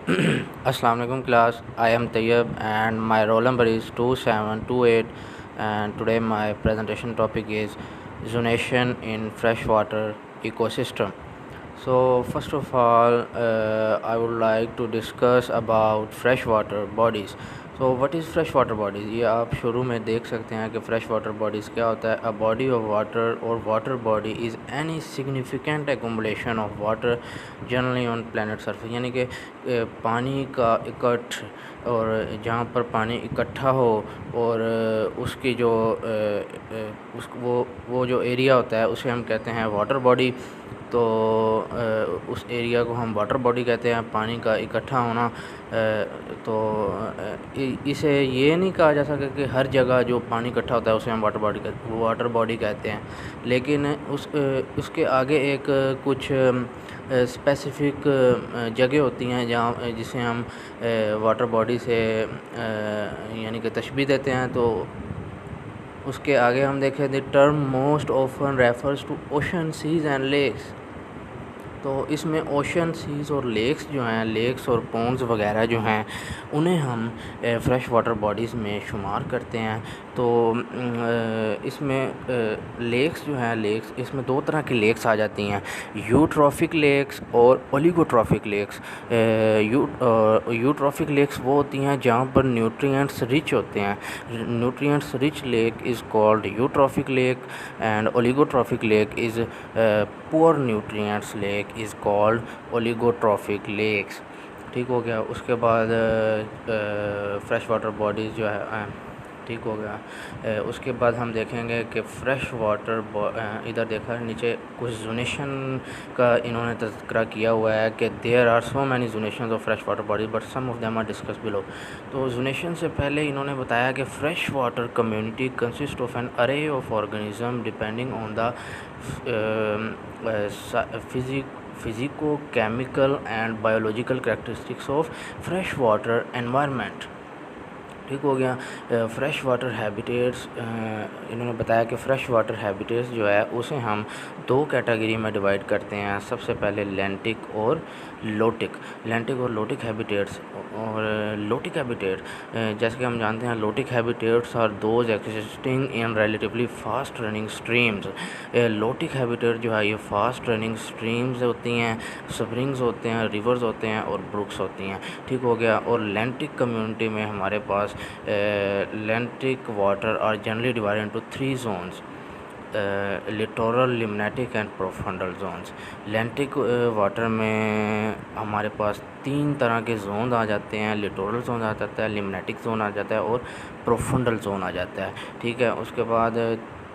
Assalamu alaikum class. I am Tayyib and my roll number is 2728, and today my presentation topic is zonation in freshwater ecosystem. So first of all, I would like to discuss about freshwater bodies. So what is freshwater bodies? ये आप शुरू में देख सकते हैं कि freshwater bodies क्या होता है. A body of water or water body is any significant accumulation of water generally on planet surface. यानी कि पानी का इकट्ठ, और जहाँ पर पानी इकट्ठा हो और उसकी जो उस वो जो एरिया होता है उसे हम कहते हैं वाटर बॉडी. तो उस एरिया को हम वाटर बॉडी कहते हैं, पानी का इकट्ठा होना. तो इसे ये नहीं कहा जा सकता कि हर जगह जो पानी इकट्ठा होता है उसे हम वाटर बॉडी कहते हैं. लेकिन उसके आगे एक कुछ स्पेसिफ़िक जगह होती हैं जहाँ जिसे हम वाटर बॉडी से यानी कि तशबीह देते हैं. तो उसके आगे हम देखें, the term most often refers to ocean, seas and lakes. तो इसमें ओशन, सीज़ और लेक्स जो हैं, लेक्स और पॉन्ड्स वगैरह जो हैं, उन्हें हम फ्रेश वाटर बॉडीज़ में शुमार करते हैं. तो इसमें लेक्स जो हैं, लेक्स इसमें दो तरह की लेक्स आ जाती हैं, यूट्रॉफिक लेक्स और ओलिगोट्रॉफिक लेक्स. यूट्रॉफिक लेक्स वो होती हैं जहाँ पर न्यूट्रिएंट्स रिच होते हैं. Nutrients rich lake is called eutrophic lake, and oligotrophic lake is poor nutrients lake is called oligotrophic lakes. ठीक हो गया. उसके बाद फ्रेश वाटर बॉडीज़ जो है, ठीक हो गया. उसके बाद हम देखेंगे कि फ्रेश वाटर इधर देखा नीचे कुछ जोनेशन का इन्होंने तज़किरा किया हुआ है कि there are so many zonation of fresh water bodies but some of them are discuss below. तो जोनेशन से पहले इन्होंने बताया कि fresh water community consist of an array of organism depending on the physico chemical and biological characteristics of fresh water environment. ठीक हो गया. Fresh water habitats, इन्होंने बताया कि फ़्रेश वाटर हैबिटेट्स जो है उसे हम दो कैटेगरी में डिवाइड करते हैं. सबसे पहले लैंटिक और लोटिक. लैंटिक और लोटिक हैबिटेट्स. और लोटिक हैबिटेट, जैसे कि हम जानते हैं, lotic habitats are those existing in relatively fast running streams. Lotic habitat जो है ये फास्ट रनिंग स्ट्रीम्स होती हैं, स्प्रिंग्स होते हैं, रिवर्स होते हैं और ब्रुक्स होती हैं. ठीक हो गया. और लैंटिक कम्युनिटी में हमारे पास lentic water are generally divided into 3 zones, littoral, limnetic and profundal zones. Lentic water में हमारे पास 3 तरह के जोन आ जाते हैं. लिटोरल जोन आ जाता है, लिम्नेटिक जोन आ जाता है और प्रोफंडल जोन आ जाता है. ठीक है. उसके बाद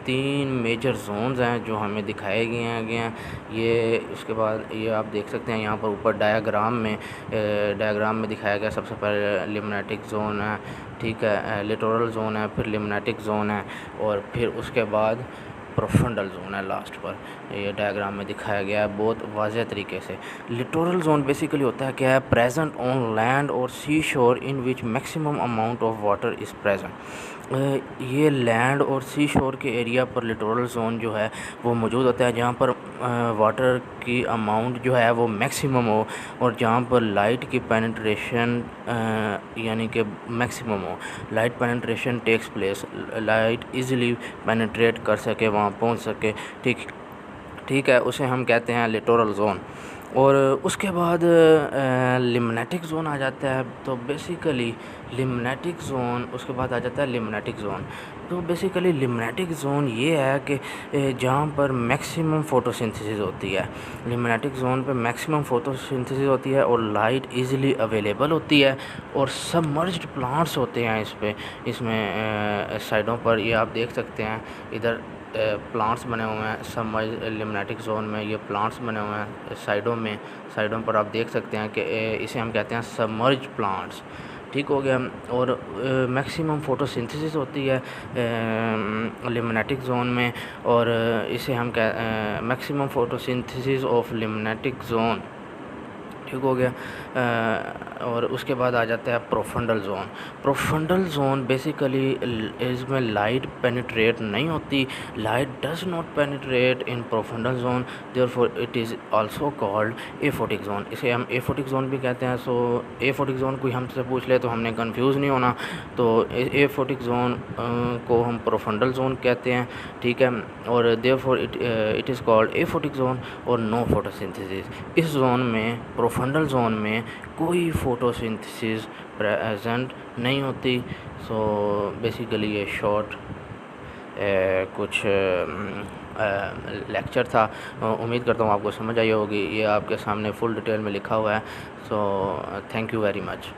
3 मेजर जोन्स हैं जो हमें दिखाए गए हैं. ये उसके बाद ये आप देख सकते हैं यहाँ पर ऊपर डायग्राम में दिखाया गया. सबसे पहले लिम्नेटिक जोन है, ठीक है, लिटोरल जोन है, फिर लिम्नेटिक जोन है, और फिर उसके बाद प्रोफंडल जोन है लास्ट पर. ये डायग्राम में दिखाया गया है बहुत वाज़ेह तरीके से. लिटोरल जोन बेसिकली होता है क्या है, प्रेजेंट ऑन लैंड और sea shore in which maximum amount of water is present. ये लैंड और सी शोर के एरिया पर लिटोरल जोन जो है वो मौजूद होता है, जहाँ पर वाटर की अमाउंट जो है वो मैक्सिमम हो, और जहाँ पर लाइट की पेनिट्रेशन यानी कि मैक्सिमम हो. Light penetration takes place, light easily penetrate कर सके, वहाँ पहुँच सके. ठीक है. उसे हम कहते हैं लिटोरल जोन. और उसके बाद लिम्नेटिक ज़ोन आ जाता है. तो बेसिकली लिम्नेटिक ज़ोन, उसके बाद आ जाता है लिम्नेटिक ज़ोन. तो बेसिकली लिम्नेटिक ज़ोन ये है कि जहाँ पर मैक्सिमम फ़ोटोसिंथेसिस होती है. लिम्नेटिक ज़ोन पे मैक्सिमम फ़ोटोसिंथेसिस होती है और लाइट इजीली अवेलेबल होती है, और सबमर्ज्ड प्लांट्स होते हैं इसमें साइडों पर. ये आप देख सकते हैं इधर प्लांट्स बने हुए हैं. सबमर्ज लिम्नेटिक ज़ोन में ये प्लांट्स बने हुए हैं साइडों पर आप देख सकते हैं कि इसे हम कहते हैं सबमर्ज प्लांट्स. ठीक हो गया. और मैक्सिमम फ़ोटोसिंथेसिस होती है लिम्नेटिक ज़ोन में, और इसे हम maximum photosynthesis of limnetic zone. ठीक हो गया। और उसके बाद आ जाता है profundal zone. Profundal zone basically इसमें लाइट पेनिट्रेट नहीं होती, light does not penetrate in profundal zone, therefore it is also called aphotic zone. इसे हम एफोटिक जोन भी कहते हैं। सो एफोटिक जोन कोई हमसे पूछ ले तो हमने कंफ्यूज नहीं होना, तो एफोटिक जोन को हम प्रोफंडल जोन कहते हैं, ठीक है। और therefore it is called aphotic zone और नो फोटोसिंथेसिस। इस जोन में प्रोफंडल जोन में कोई फोटोसिंथेसिस प्रेजेंट नहीं होती। सो बेसिकली ये शॉर्ट कुछ लेक्चर था। उम्मीद करता हूँ आपको समझ आई होगी। ये आपके सामने फुल डिटेल में लिखा हुआ है। So thank you very much.